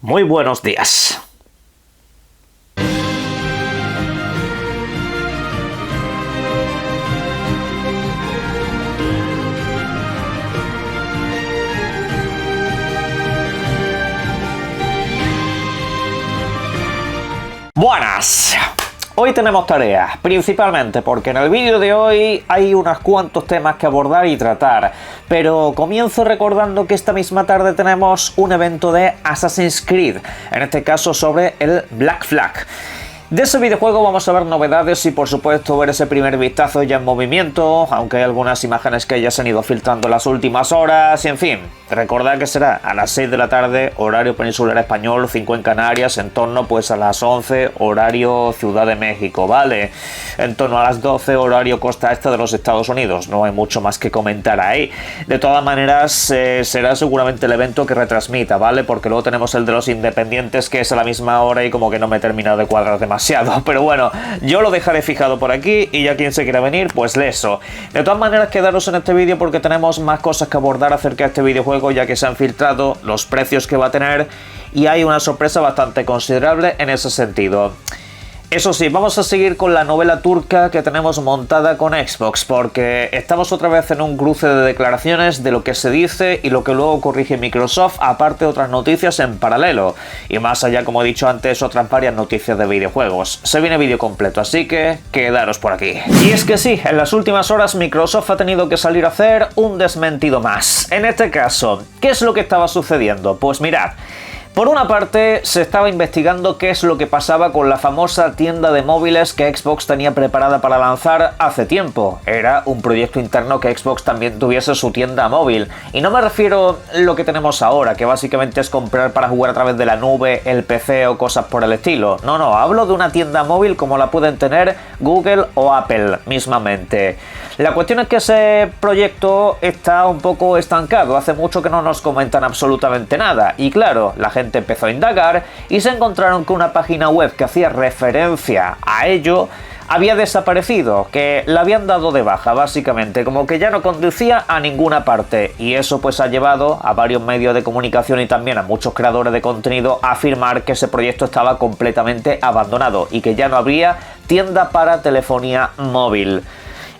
Muy buenos días. Buenas. Hoy tenemos tareas, principalmente porque en el vídeo de hoy hay unos cuantos temas que abordar y tratar, pero comienzo recordando que esta misma tarde tenemos un evento de Assassin's Creed, en este caso sobre el Black Flag. De ese videojuego vamos a ver novedades y por supuesto ver ese primer vistazo ya en movimiento, aunque hay algunas imágenes que ya se han ido filtrando en las últimas horas y en fin, recordad que será a las 6 de la tarde, horario peninsular español, 5 en Canarias, en torno pues a las 11, horario Ciudad de México, ¿vale? En torno a las 12, horario costa este de los Estados Unidos, no hay mucho más que comentar ahí. De todas maneras, será seguramente el evento que retransmita, ¿vale? Porque luego tenemos el de los independientes que es a la misma hora y como que no me he terminado de cuadrar demasiado. Pero bueno, yo lo dejaré fijado por aquí y ya quien se quiera venir, pues leso. De todas maneras, quedaros en este vídeo porque tenemos más cosas que abordar acerca de este videojuego, ya que se han filtrado los precios que va a tener y hay una sorpresa bastante considerable en ese sentido. Eso sí, vamos a seguir con la novela turca que tenemos montada con Xbox, porque estamos otra vez en un cruce de declaraciones de lo que se dice y lo que luego corrige Microsoft, aparte de otras noticias en paralelo. Y más allá, como he dicho antes, otras varias noticias de videojuegos. Se viene vídeo completo, así que quedaros por aquí. Y es que sí, en las últimas horas Microsoft ha tenido que salir a hacer un desmentido más. En este caso, ¿qué es lo que estaba sucediendo? Pues mirad. Por una parte, se estaba investigando qué es lo que pasaba con la famosa tienda de móviles que Xbox tenía preparada para lanzar hace tiempo. Era un proyecto interno que Xbox también tuviese su tienda móvil. Y no me refiero a lo que tenemos ahora, que básicamente es comprar para jugar a través de la nube, el PC o cosas por el estilo. No, hablo de una tienda móvil como la pueden tener Google o Apple mismamente. La cuestión es que ese proyecto está un poco estancado. Hace mucho que no nos comentan absolutamente nada. Y claro, la gente empezó a indagar y se encontraron que una página web que hacía referencia a ello había desaparecido, que la habían dado de baja básicamente, como que ya no conducía a ninguna parte, y eso pues ha llevado a varios medios de comunicación y también a muchos creadores de contenido a afirmar que ese proyecto estaba completamente abandonado y que ya no habría tienda para telefonía móvil.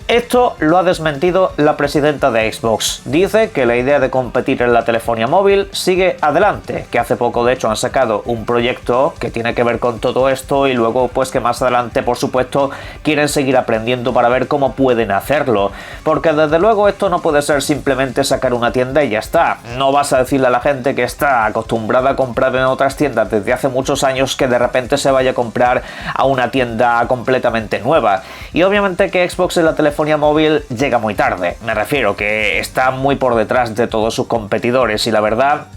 Esto lo ha desmentido la presidenta de Xbox. Dice que la idea de competir en la telefonía móvil sigue adelante, que hace poco de hecho han sacado un proyecto que tiene que ver con todo esto y luego pues que más adelante por supuesto quieren seguir aprendiendo para ver cómo pueden hacerlo. Porque desde luego esto no puede ser simplemente sacar una tienda y ya está. No vas a decirle a la gente que está acostumbrada a comprar en otras tiendas desde hace muchos años que de repente se vaya a comprar a una tienda completamente nueva. Y obviamente que Xbox en la telefonía móvil llega muy tarde, me refiero que está muy por detrás de todos sus competidores y la verdad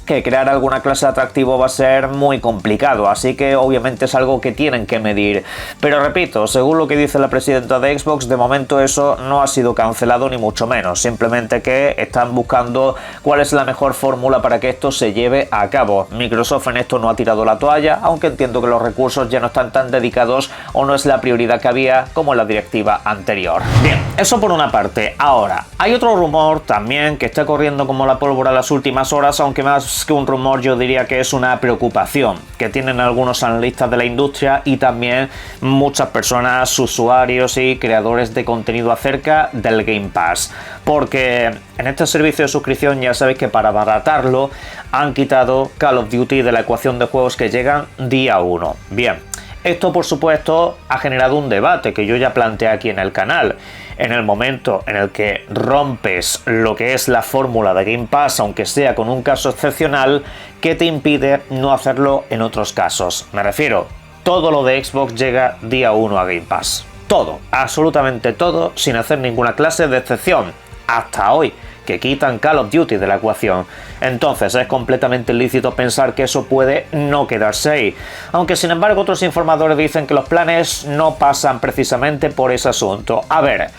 que crear alguna clase de atractivo va a ser muy complicado, así que obviamente es algo que tienen que medir. Pero repito, según lo que dice la presidenta de Xbox, de momento eso no ha sido cancelado ni mucho menos, simplemente que están buscando cuál es la mejor fórmula para que esto se lleve a cabo. Microsoft en esto no ha tirado la toalla, aunque entiendo que los recursos ya no están tan dedicados o no es la prioridad que había como en la directiva anterior. Bien, eso por una parte. Ahora, hay otro rumor también que está corriendo como la pólvora en las últimas horas, aunque más que un rumor yo diría que es una preocupación que tienen algunos analistas de la industria y también muchas personas, usuarios y creadores de contenido acerca del Game Pass, porque en este servicio de suscripción ya sabéis que para abaratarlo han quitado Call of Duty de la ecuación de juegos que llegan día 1. Bien, esto por supuesto ha generado un debate que yo ya planteé aquí en el canal. En el momento en el que rompes lo que es la fórmula de Game Pass, aunque sea con un caso excepcional, ¿qué te impide no hacerlo en otros casos? Me refiero, todo lo de Xbox llega día 1 a Game Pass. Todo, absolutamente todo, sin hacer ninguna clase de excepción. Hasta hoy, que quitan Call of Duty de la ecuación. Entonces es completamente lícito pensar que eso puede no quedarse ahí. Aunque sin embargo otros informadores dicen que los planes no pasan precisamente por ese asunto. A ver,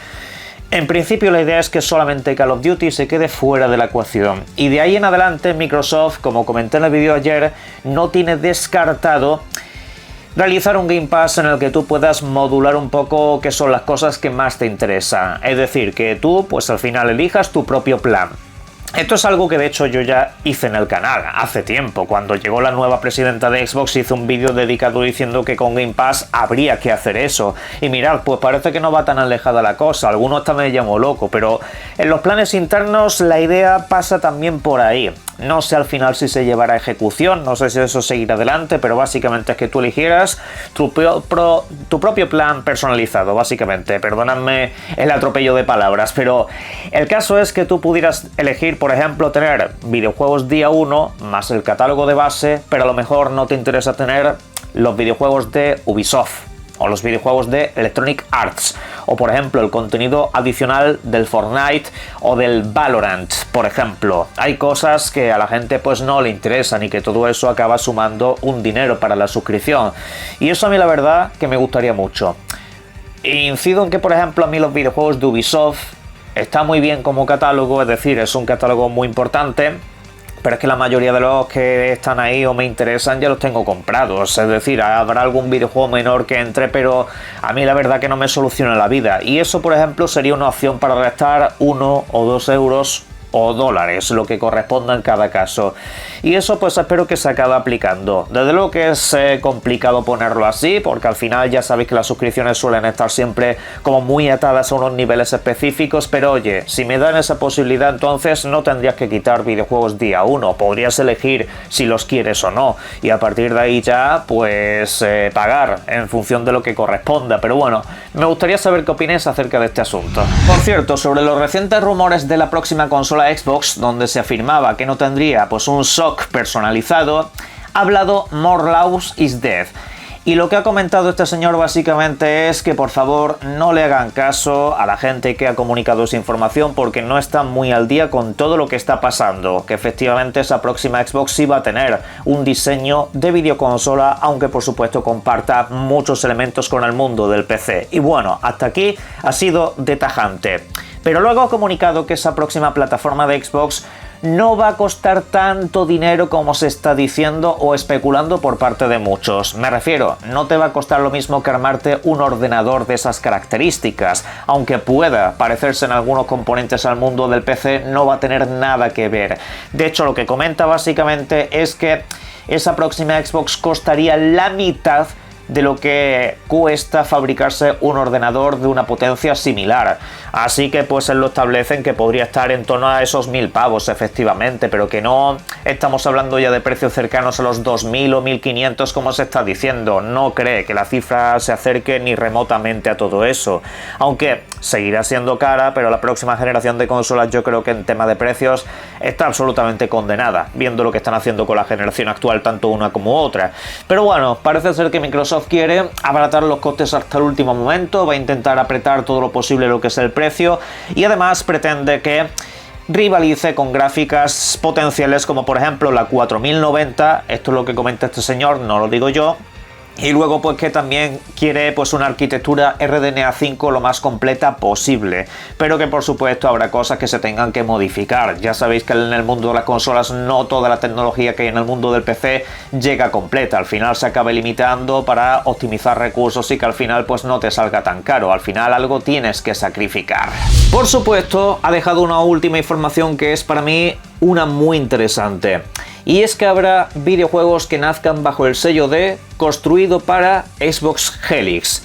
en principio la idea es que solamente Call of Duty se quede fuera de la ecuación. Y de ahí en adelante Microsoft, como comenté en el vídeo ayer, no tiene descartado realizar un Game Pass en el que tú puedas modular un poco qué son las cosas que más te interesan. Es decir, que tú pues al final elijas tu propio plan. Esto es algo que de hecho yo ya hice en el canal hace tiempo. Cuando llegó la nueva presidenta de Xbox hice un vídeo dedicado diciendo que con Game Pass habría que hacer eso. Y mirad, pues parece que no va tan alejada la cosa. Algunos hasta me llamó loco, pero en los planes internos la idea pasa también por ahí. No sé al final si se llevará a ejecución, no sé si eso seguirá adelante, pero básicamente es que tú eligieras tu propio plan personalizado, básicamente. Perdonadme el atropello de palabras, pero el caso es que tú pudieras elegir, por ejemplo, tener videojuegos día 1 más el catálogo de base, pero a lo mejor no te interesa tener los videojuegos de Ubisoft o los videojuegos de Electronic Arts, o por ejemplo el contenido adicional del Fortnite o del Valorant, por ejemplo. Hay cosas que a la gente pues no le interesan y que todo eso acaba sumando un dinero para la suscripción, y eso a mí la verdad que me gustaría mucho. Incido en que por ejemplo a mí los videojuegos de Ubisoft está muy bien como catálogo, es decir, es un catálogo muy importante, pero es que la mayoría de los que están ahí o me interesan ya los tengo comprados. Es decir, habrá algún videojuego menor que entre, pero a mí la verdad que no me soluciona la vida. Y eso, por ejemplo, sería una opción para restar 1 o 2 euros o dólares, lo que corresponda en cada caso. Y eso pues espero que se acabe aplicando. Desde luego que es complicado ponerlo así, porque al final ya sabéis que las suscripciones suelen estar siempre como muy atadas a unos niveles específicos, pero oye, si me dan esa posibilidad, entonces no tendrías que quitar videojuegos día 1, podrías elegir si los quieres o no, y a partir de ahí ya pues pagar en función de lo que corresponda. Pero bueno, me gustaría saber qué opináis acerca de este asunto. Por cierto, sobre los recientes rumores de la próxima consola Xbox, donde se afirmaba que no tendría pues un SoC personalizado, ha hablado More Laws is Dead. Y lo que ha comentado este señor básicamente es que por favor no le hagan caso a la gente que ha comunicado esa información, porque no están muy al día con todo lo que está pasando, que efectivamente esa próxima Xbox sí va a tener un diseño de videoconsola, aunque por supuesto comparta muchos elementos con el mundo del PC. Y bueno, hasta aquí ha sido de tajante. Pero luego ha comunicado que esa próxima plataforma de Xbox no va a costar tanto dinero como se está diciendo o especulando por parte de muchos. Me refiero, no te va a costar lo mismo que armarte un ordenador de esas características. Aunque pueda parecerse en algunos componentes al mundo del PC, no va a tener nada que ver. De hecho, lo que comenta básicamente es que esa próxima Xbox costaría la mitad de lo que cuesta fabricarse un ordenador de una potencia similar. Así que pues él lo establecen que podría estar en torno a esos 1000 pavos efectivamente, pero que no estamos hablando ya de precios cercanos a los 2000 o 1500 como se está diciendo. No cree que la cifra se acerque ni remotamente a todo eso, aunque seguirá siendo cara, pero la próxima generación de consolas yo creo que en tema de precios está absolutamente condenada, viendo lo que están haciendo con la generación actual tanto una como otra. Pero bueno, parece ser que Microsoft quiere abaratar los costes hasta el último momento, va a intentar apretar todo lo posible lo que es el precio, y además pretende que rivalice con gráficas potenciales como por ejemplo la 4090, esto es lo que comenta este señor, no lo digo yo. Y luego pues que también quiere pues una arquitectura RDNA 5 lo más completa posible, pero que por supuesto habrá cosas que se tengan que modificar. Ya sabéis que en el mundo de las consolas no toda la tecnología que hay en el mundo del PC llega completa, al final se acaba limitando para optimizar recursos y que al final pues no te salga tan caro, al final algo tienes que sacrificar. Por supuesto ha dejado una última información que es para mí una muy interesante. Y es que habrá videojuegos que nazcan bajo el sello de construido para Xbox Helix.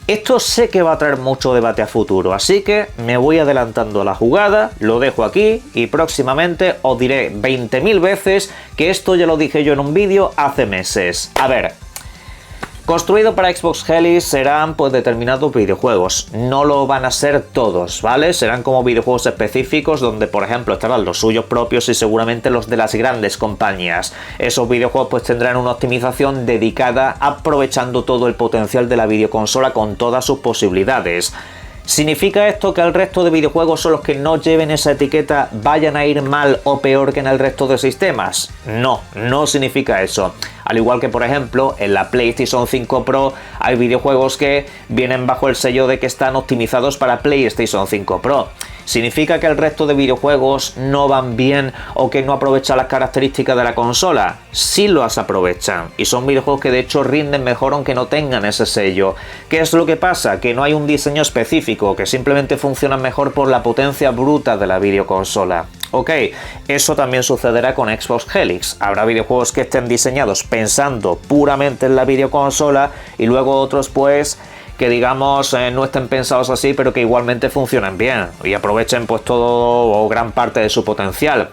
Esto sé que va a traer mucho debate a futuro, así que me voy adelantando a la jugada, lo dejo aquí y próximamente os diré 20.000 veces que esto ya lo dije yo en un vídeo hace meses. A ver, construido para Xbox Helix serán pues determinados videojuegos, no lo van a ser todos, ¿vale? Serán como videojuegos específicos donde por ejemplo estarán los suyos propios y seguramente los de las grandes compañías. Esos videojuegos pues tendrán una optimización dedicada aprovechando todo el potencial de la videoconsola con todas sus posibilidades. ¿Significa esto que el resto de videojuegos son los que no lleven esa etiqueta vayan a ir mal o peor que en el resto de sistemas? No, no significa eso. Al igual que por ejemplo en la PlayStation 5 Pro hay videojuegos que vienen bajo el sello de que están optimizados para PlayStation 5 Pro. ¿Significa que el resto de videojuegos no van bien o que no aprovechan las características de la consola? Sí las aprovechan y son videojuegos que de hecho rinden mejor aunque no tengan ese sello. ¿Qué es lo que pasa? Que no hay un diseño específico, que simplemente funcionan mejor por la potencia bruta de la videoconsola. Ok, eso también sucederá con Xbox Helix. Habrá videojuegos que estén diseñados pensando puramente en la videoconsola y luego otros pues que digamos no estén pensados así, pero que igualmente funcionen bien y aprovechen pues todo o gran parte de su potencial.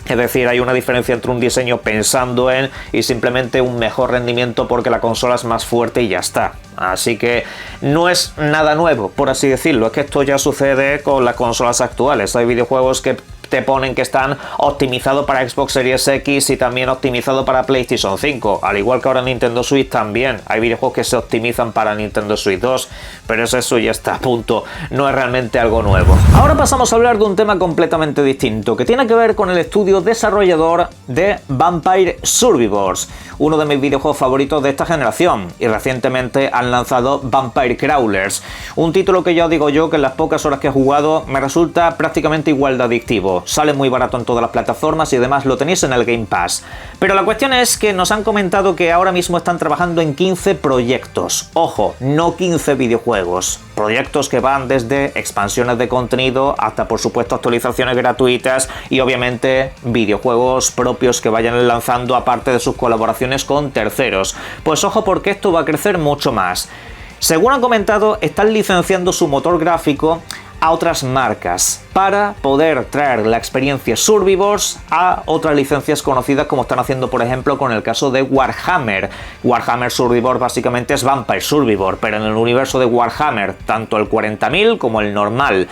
Es decir, hay una diferencia entre un diseño pensando en y simplemente un mejor rendimiento porque la consola es más fuerte y ya está. Así que no es nada nuevo, por así decirlo. Es que esto ya sucede con las consolas actuales. Hay videojuegos que te ponen que están optimizados para Xbox Series X y también optimizados para PlayStation 5. Al igual que ahora Nintendo Switch también. Hay videojuegos que se optimizan para Nintendo Switch 2. Pero eso ya está a punto. No es realmente algo nuevo. Ahora pasamos a hablar de un tema completamente distinto, que tiene que ver con el estudio desarrollador de Vampire Survivors, uno de mis videojuegos favoritos de esta generación, y recientemente han lanzado Vampire Crawlers, un título que ya os digo yo que en las pocas horas que he jugado me resulta prácticamente igual de adictivo. Sale muy barato en todas las plataformas y además lo tenéis en el Game Pass. Pero la cuestión es que nos han comentado que ahora mismo están trabajando en 15 proyectos. Ojo, no 15 videojuegos. Proyectos que van desde expansiones de contenido hasta por supuesto actualizaciones gratuitas y obviamente videojuegos propios que vayan lanzando aparte de sus colaboraciones con terceros. Pues ojo porque esto va a crecer mucho más. Según han comentado, están licenciando su motor gráfico a otras marcas para poder traer la experiencia Survivors a otras licencias conocidas, como están haciendo por ejemplo con el caso de Warhammer. Warhammer Survivor básicamente es Vampire Survivor, pero en el universo de Warhammer, tanto el 40.000 como el normal.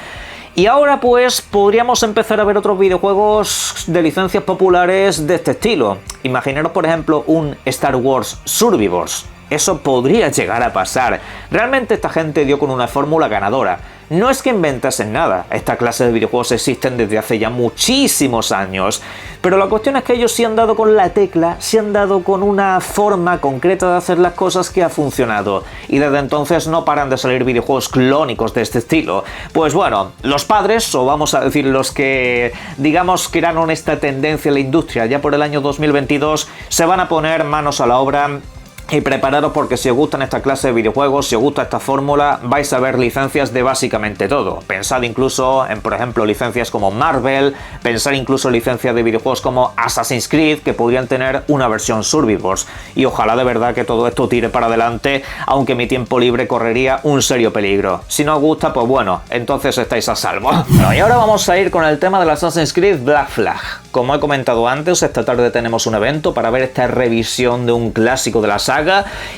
Y ahora pues podríamos empezar a ver otros videojuegos de licencias populares de este estilo. Imaginaros por ejemplo un Star Wars Survivors. Eso podría llegar a pasar. Realmente esta gente dio con una fórmula ganadora. No es que inventasen nada, esta clase de videojuegos existen desde hace ya muchísimos años, pero la cuestión es que ellos sí han dado con la tecla, sí han dado con una forma concreta de hacer las cosas que ha funcionado, y desde entonces no paran de salir videojuegos clónicos de este estilo. Pues bueno, los padres, o vamos a decir los que digamos crearon esta tendencia en la industria ya por el año 2022, se van a poner manos a la obra. Y prepararos porque si os gustan esta clase de videojuegos, si os gusta esta fórmula, vais a ver licencias de básicamente todo. Pensad incluso en, por ejemplo, licencias como Marvel, pensad incluso en licencias de videojuegos como Assassin's Creed, que podrían tener una versión Survivors. Y ojalá de verdad que todo esto tire para adelante, aunque mi tiempo libre correría un serio peligro. Si no os gusta, pues bueno, entonces estáis a salvo. Bueno, y ahora vamos a ir con el tema del Assassin's Creed Black Flag. Como he comentado antes, esta tarde tenemos un evento para ver esta revisión de un clásico de la saga.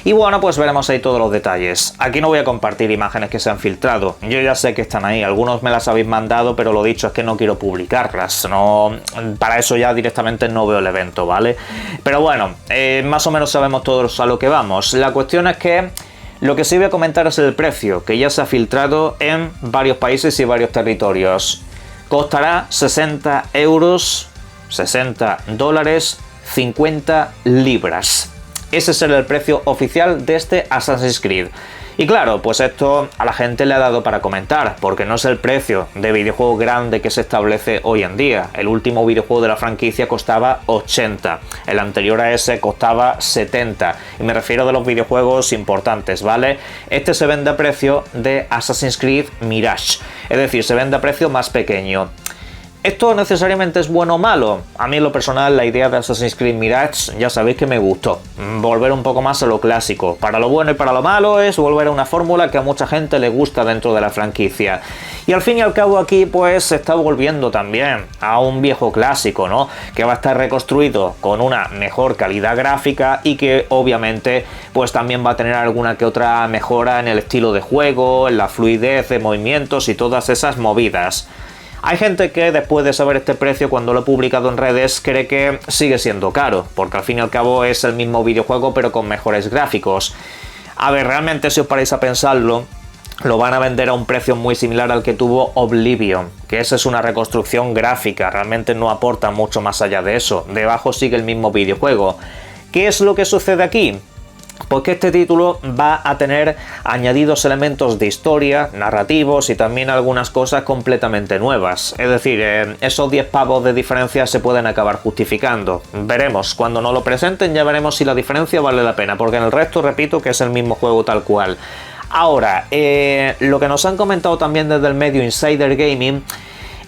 Y bueno, pues veremos ahí todos los detalles. Aquí no voy a compartir imágenes que se han filtrado. Yo ya sé que están ahí, algunos me las habéis mandado, pero lo dicho es que no quiero publicarlas. No, para eso ya directamente no veo el evento, ¿vale? Pero bueno, más o menos sabemos todos a lo que vamos. La cuestión es que lo que sí voy a comentar es el precio, que ya se ha filtrado en varios países y varios territorios. Costará 60 euros, 60 dólares, 50 libras. Ese será el precio oficial de este Assassin's Creed. Y claro, pues esto a la gente le ha dado para comentar, porque no es el precio de videojuego grande que se establece hoy en día. El último videojuego de la franquicia costaba 80, el anterior a ese costaba 70, y me refiero de los videojuegos importantes, ¿vale? Este se vende a precio de Assassin's Creed Mirage, es decir, se vende a precio más pequeño. ¿Esto necesariamente es bueno o malo? A mí en lo personal la idea de Assassin's Creed Mirage ya sabéis que me gustó. Volver un poco más a lo clásico. Para lo bueno y para lo malo es volver a una fórmula que a mucha gente le gusta dentro de la franquicia. Y al fin y al cabo aquí pues se está volviendo también a un viejo clásico, ¿no? Que va a estar reconstruido con una mejor calidad gráfica y que obviamente pues también va a tener alguna que otra mejora en el estilo de juego, en la fluidez de movimientos y todas esas movidas. Hay gente que después de saber este precio cuando lo he publicado en redes cree que sigue siendo caro, porque al fin y al cabo es el mismo videojuego pero con mejores gráficos. A ver, realmente si os paráis a pensarlo, lo van a vender a un precio muy similar al que tuvo Oblivion, que esa es una reconstrucción gráfica, realmente no aporta mucho más allá de eso, debajo sigue el mismo videojuego. ¿Qué es lo que sucede aquí? Pues que este título va a tener añadidos elementos de historia, narrativos y también algunas cosas completamente nuevas. Es decir, esos 10 pavos de diferencia se pueden acabar justificando. Veremos, cuando nos lo presenten ya veremos si la diferencia vale la pena, porque en el resto repito que es el mismo juego tal cual. Ahora, lo que nos han comentado también desde el medio Insider Gaming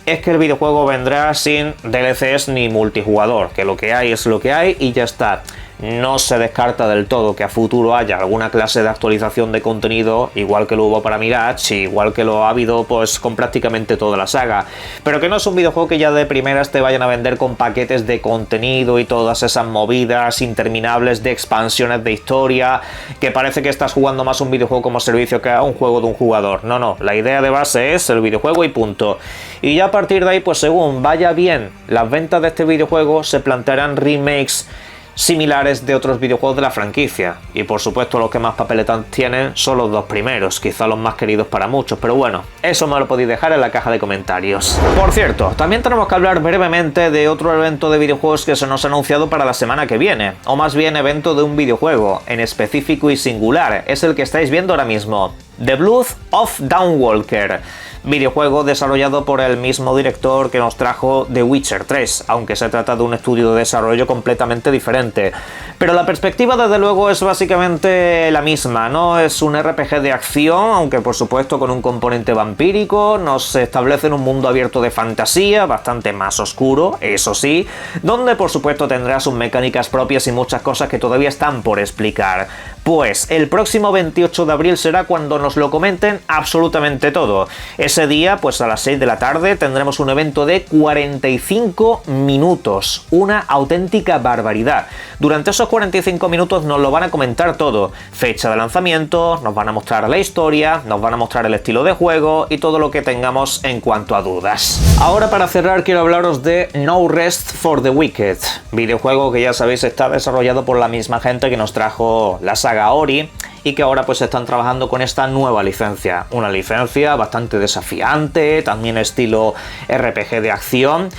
es que el videojuego vendrá sin DLCs ni multijugador, que lo que hay es lo que hay y ya está. No se descarta del todo que a futuro haya alguna clase de actualización de contenido, igual que lo hubo para Mirage, igual que lo ha habido pues con prácticamente toda la saga, pero que no es un videojuego que ya de primeras te vayan a vender con paquetes de contenido y todas esas movidas interminables de expansiones de historia, que parece que estás jugando más un videojuego como servicio que a un juego de un jugador. No, la idea de base es el videojuego y punto. Y ya a partir de ahí, pues según vaya bien las ventas de este videojuego, se plantearán remakes similares de otros videojuegos de la franquicia, y por supuesto los que más papeletas tienen son los dos primeros, quizá los más queridos para muchos, pero bueno, eso me lo podéis dejar en la caja de comentarios. Por cierto, también tenemos que hablar brevemente de otro evento de videojuegos que se nos ha anunciado para la semana que viene, o más bien evento de un videojuego en específico y singular, es el que estáis viendo ahora mismo, The Blood of Dawnwalker, videojuego desarrollado por el mismo director que nos trajo The Witcher 3, aunque se trata de un estudio de desarrollo completamente diferente. Pero la perspectiva desde luego es básicamente la misma, ¿no? Es un RPG de acción, aunque por supuesto con un componente vampírico, nos establece en un mundo abierto de fantasía, bastante más oscuro, eso sí, donde por supuesto tendrá sus mecánicas propias y muchas cosas que todavía están por explicar. Pues el próximo 28 de abril será cuando nos lo comenten absolutamente todo. Ese día, pues a las 6 de la tarde, tendremos un evento de 45 minutos. Una auténtica barbaridad. Durante esos 45 minutos nos lo van a comentar todo. Fecha de lanzamiento, nos van a mostrar la historia, nos van a mostrar el estilo de juego y todo lo que tengamos en cuanto a dudas. Ahora para cerrar quiero hablaros de No Rest for the Wicked, videojuego que ya sabéis está desarrollado por la misma gente que nos trajo la saga Ori y que ahora pues están trabajando con esta nueva licencia, una licencia bastante desafiante, también estilo RPG de acción,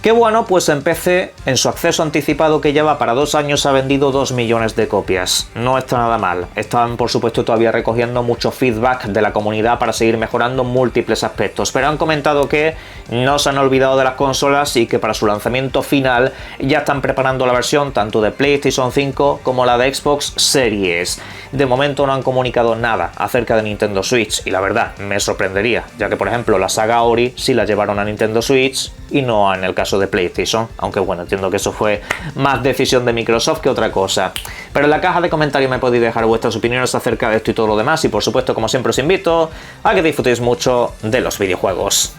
que bueno, pues en PC, en su acceso anticipado que lleva para 2 años, ha vendido 2 millones de copias. No está nada mal. Están, por supuesto, todavía recogiendo mucho feedback de la comunidad para seguir mejorando múltiples aspectos, pero han comentado que no se han olvidado de las consolas y que para su lanzamiento final ya están preparando la versión tanto de PlayStation 5 como la de Xbox Series. De momento no han comunicado nada acerca de Nintendo Switch y la verdad me sorprendería, ya que por ejemplo la saga Ori sí la llevaron a Nintendo Switch y no en el caso de PlayStation, aunque bueno, entiendo que eso fue más decisión de Microsoft que otra cosa. Pero en la caja de comentarios me podéis dejar vuestras opiniones acerca de esto y todo lo demás, y por supuesto, como siempre, os invito a que disfrutéis mucho de los videojuegos.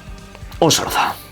Un saludo.